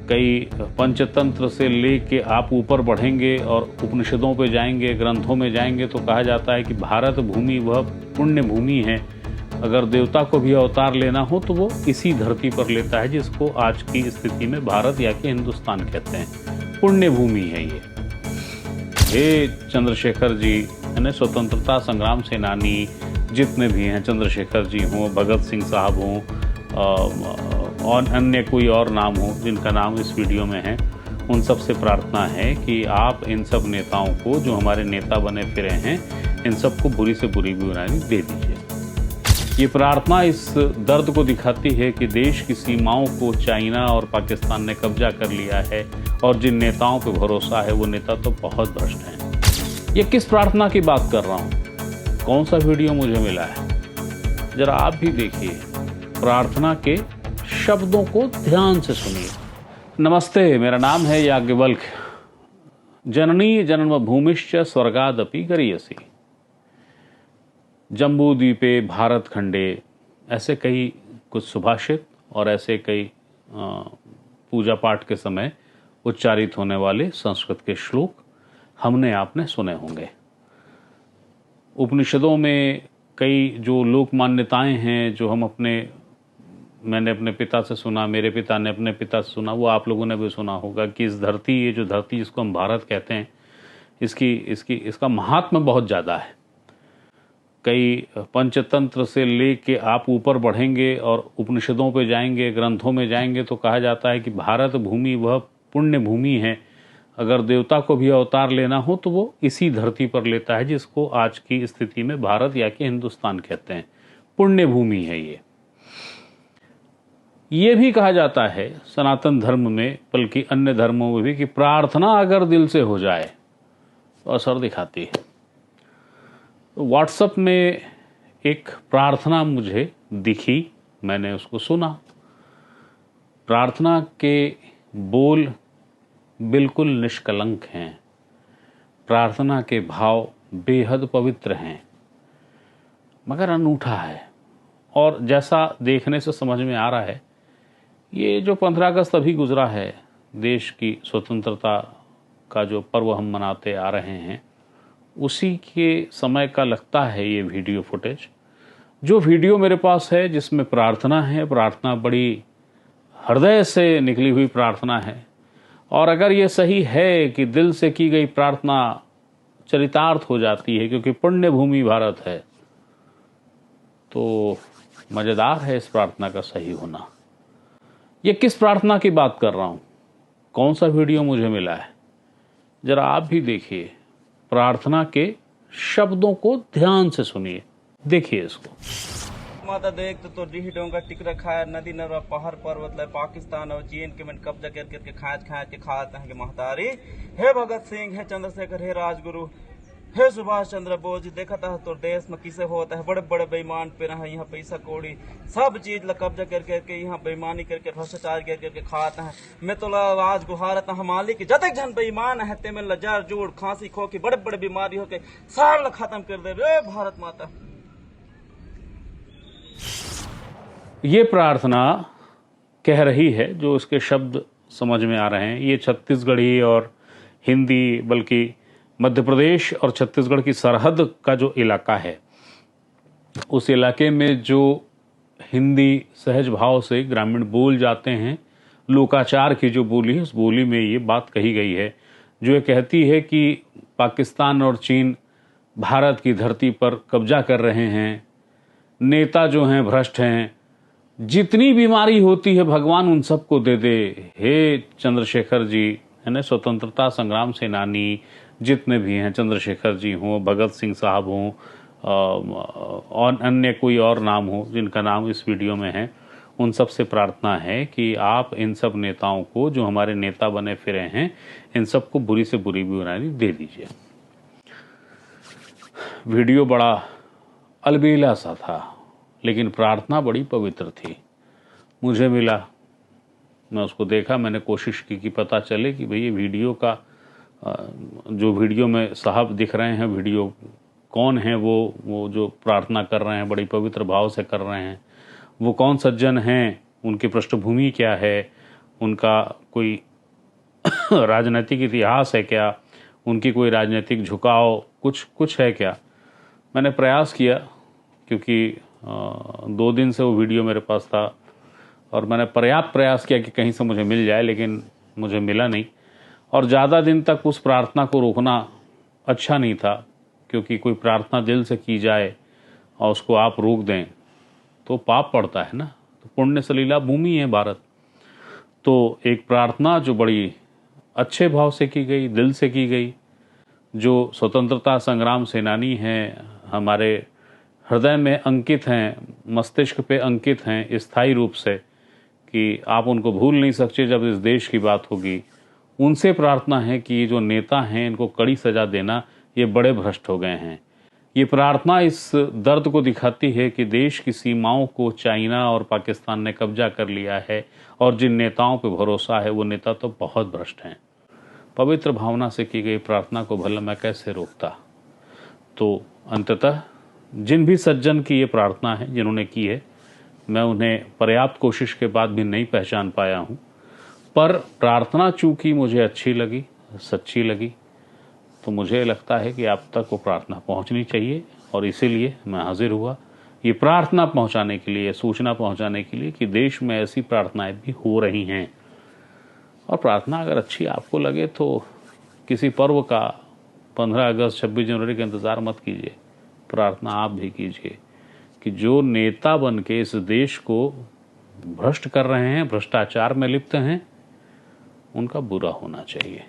कई पंचतंत्र से लेके आप ऊपर बढ़ेंगे और उपनिषदों पे जाएंगे, ग्रंथों में जाएंगे तो कहा जाता है कि भारत भूमि वह पुण्य भूमि है। अगर देवता को भी अवतार लेना हो तो वो इसी धरती पर लेता है, जिसको आज की स्थिति में भारत या कि हिंदुस्तान कहते हैं। पुण्य भूमि है ये। हे चंद्रशेखर जी, यानी स्वतंत्रता संग्राम सेनानी जितने भी हैं, चंद्रशेखर जी हों, भगत सिंह साहब हों और अन्य कोई और नाम हो जिनका नाम इस वीडियो में है, उन सब से प्रार्थना है कि आप इन सब नेताओं को, जो हमारे नेता बने फिरे हैं, इन सब को बुरी से बुरी बीमारी दे दीजिए। ये प्रार्थना इस दर्द को दिखाती है कि देश की सीमाओं को चाइना और पाकिस्तान ने कब्जा कर लिया है और जिन नेताओं पे भरोसा है वो नेता तो बहुत भ्रष्ट हैं। ये किस प्रार्थना की बात कर रहा हूँ, कौन सा वीडियो मुझे मिला है, जरा आप भी देखिए। प्रार्थना के शब्दों को ध्यान से सुनिए। नमस्ते, मेरा नाम है याज्ञवल्क्य। जननी जन्मभूमिश्च स्वर्गादपि गरीयसी, जम्बूद्वीपे भारत खंडे, ऐसे कई कुछ सुभाषित और ऐसे कई पूजा पाठ के समय उच्चारित होने वाले संस्कृत के श्लोक हमने आपने सुने होंगे। उपनिषदों में कई जो लोक मान्यताएं हैं, जो मैंने अपने पिता से सुना, मेरे पिता ने अपने पिता से सुना, वो आप लोगों ने भी सुना होगा कि इस धरती, ये जो धरती जिसको हम भारत कहते हैं, इसका महात्म्य बहुत ज़्यादा है। कई पंचतंत्र से लेके आप ऊपर बढ़ेंगे और उपनिषदों पे जाएंगे, ग्रंथों में जाएंगे तो कहा जाता है कि भारत भूमि वह पुण्य भूमि है। अगर देवता को भी अवतार लेना हो तो वो इसी धरती पर लेता है, जिसको आज की स्थिति में भारत या कि हिंदुस्तान कहते हैं। पुण्य भूमि है ये भी कहा जाता है सनातन धर्म में, बल्कि अन्य धर्मों में भी, कि प्रार्थना अगर दिल से हो जाए तो असर दिखाती है। व्हाट्सएप में एक प्रार्थना मुझे दिखी, मैंने उसको सुना। प्रार्थना के बोल बिल्कुल निष्कलंक हैं, प्रार्थना के भाव बेहद पवित्र हैं, मगर अनूठा है। और जैसा देखने से समझ में आ रहा है, ये जो 15 अगस्त अभी गुजरा है, देश की स्वतंत्रता का जो पर्व हम मनाते आ रहे हैं, उसी के समय का लगता है ये वीडियो फुटेज। जो वीडियो मेरे पास है जिसमें प्रार्थना है, प्रार्थना बड़ी हृदय से निकली हुई प्रार्थना है। और अगर ये सही है कि दिल से की गई प्रार्थना चरितार्थ हो जाती है, क्योंकि पुण्य भूमि भारत है, तो मज़ेदार है इस प्रार्थना का सही होना। ये किस प्रार्थना की बात कर रहा हूँ, कौन सा वीडियो मुझे मिला है, जरा आप भी देखिए। प्रार्थना के शब्दों को ध्यान से सुनिए, देखिए इसको। माता देख तो डिही डोंगा टिक रखा है, नदी नरवा पहाड़ पर्वत ले पाकिस्तान और चीन के मन कब्जा करके खाच के खाता है महतारी। हे भगत सिंह, हे चंद्रशेखर, हे राजगुरु, हे सुभाष चंद्र बोस जी, देखा था तो देश में किसे होता है, बड़े बड़े बेईमान पे रहा, यहाँ पैसा कौड़ी सब चीज ला कब्जा करके यहाँ बेईमानी करके भ्रष्टाचार करके खाता है। मैं तो आज गुहारत मालिक जतक जन बेईमान है ते में लजार जोड़ खांसी खोकी बड़े बड़े बीमारी होके सारा खत्म कर दे रे भारत माता। ये प्रार्थना कह रही है, जो इसके शब्द समझ में आ रहे हैं, ये छत्तीसगढ़ी और हिंदी, बल्कि मध्य प्रदेश और छत्तीसगढ़ की सरहद का जो इलाका है, उस इलाके में जो हिंदी सहज भाव से ग्रामीण बोल जाते हैं, लोकाचार की जो बोली है, उस बोली में ये बात कही गई है, जो ये कहती है कि पाकिस्तान और चीन भारत की धरती पर कब्जा कर रहे हैं, नेता जो हैं भ्रष्ट हैं, जितनी बीमारी होती है भगवान उन सबको दे दे। हे चंद्रशेखर जी, यानी स्वतंत्रता संग्राम सेनानी जितने भी हैं, चंद्रशेखर जी हों, भगत सिंह साहब हों और अन्य कोई और नाम हो जिनका नाम इस वीडियो में है, उन सब से प्रार्थना है कि आप इन सब नेताओं को, जो हमारे नेता बने फिरे हैं, इन सब को बुरी से बुरी बीमारी दे दीजिए। वीडियो बड़ा अलबेला सा था, लेकिन प्रार्थना बड़ी पवित्र थी। मुझे मिला, मैं उसको देखा, मैंने कोशिश की कि पता चले कि भाई ये वीडियो का जो वीडियो में साहब दिख रहे हैं, वीडियो कौन है, वो जो प्रार्थना कर रहे हैं, बड़ी पवित्र भाव से कर रहे हैं, वो कौन सज्जन हैं, उनकी पृष्ठभूमि क्या है, उनका कोई राजनीतिक इतिहास है क्या, उनकी कोई राजनीतिक झुकाव कुछ है क्या। मैंने प्रयास किया, क्योंकि 2 दिन से वो वीडियो मेरे पास था और मैंने पर्याप्त प्रयास किया कि कहीं से मुझे मिल जाए, लेकिन मुझे मिला नहीं। और ज़्यादा दिन तक उस प्रार्थना को रोकना अच्छा नहीं था, क्योंकि कोई प्रार्थना दिल से की जाए और उसको आप रोक दें तो पाप पड़ता है ना। तो पुण्य सलीला भूमि है भारत। तो एक प्रार्थना जो बड़ी अच्छे भाव से की गई, दिल से की गई, जो स्वतंत्रता संग्राम सेनानी हैं, हमारे हृदय में अंकित हैं, मस्तिष्क पे अंकित हैं स्थायी रूप से, कि आप उनको भूल नहीं सकते जब इस देश की बात होगी। उनसे प्रार्थना है कि ये जो नेता हैं इनको कड़ी सजा देना, ये बड़े भ्रष्ट हो गए हैं। ये प्रार्थना इस दर्द को दिखाती है कि देश की सीमाओं को चाइना और पाकिस्तान ने कब्जा कर लिया है और जिन नेताओं पे भरोसा है वो नेता तो बहुत भ्रष्ट हैं। पवित्र भावना से की गई प्रार्थना को भला मैं कैसे रोकता। तो अंततः जिन भी सज्जन की ये प्रार्थना है, जिन्होंने की है, मैं उन्हें पर्याप्त कोशिश के बाद भी नहीं पहचान पाया हूँ, पर प्रार्थना चूंकि मुझे अच्छी लगी, सच्ची लगी, तो मुझे लगता है कि आप तक वो प्रार्थना पहुंचनी चाहिए। और इसीलिए मैं हाजिर हुआ ये प्रार्थना पहुंचाने के लिए, सूचना पहुंचाने के लिए कि देश में ऐसी प्रार्थनाएं भी हो रही हैं। और प्रार्थना अगर अच्छी आपको लगे तो किसी पर्व का 15 अगस्त 26 जनवरी का इंतज़ार मत कीजिए, प्रार्थना आप भी कीजिए कि जो नेता बन के इस देश को भ्रष्ट कर रहे हैं, भ्रष्टाचार में लिप्त हैं, उनका बुरा होना चाहिए।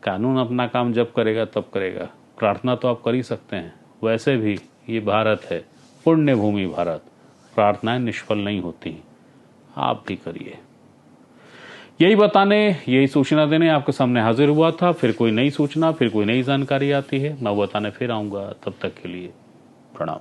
कानून अपना काम जब करेगा तब करेगा, प्रार्थना तो आप कर ही सकते हैं। वैसे भी ये भारत है, पुण्य भूमि भारत, प्रार्थनाएं निष्फल नहीं होती, आप भी करिए। यही बताने, यही सूचना देने आपके सामने हाजिर हुआ था। फिर कोई नई सूचना, फिर कोई नई जानकारी आती है, मैं बताने फिर आऊँगा। तब तक के लिए प्रणाम।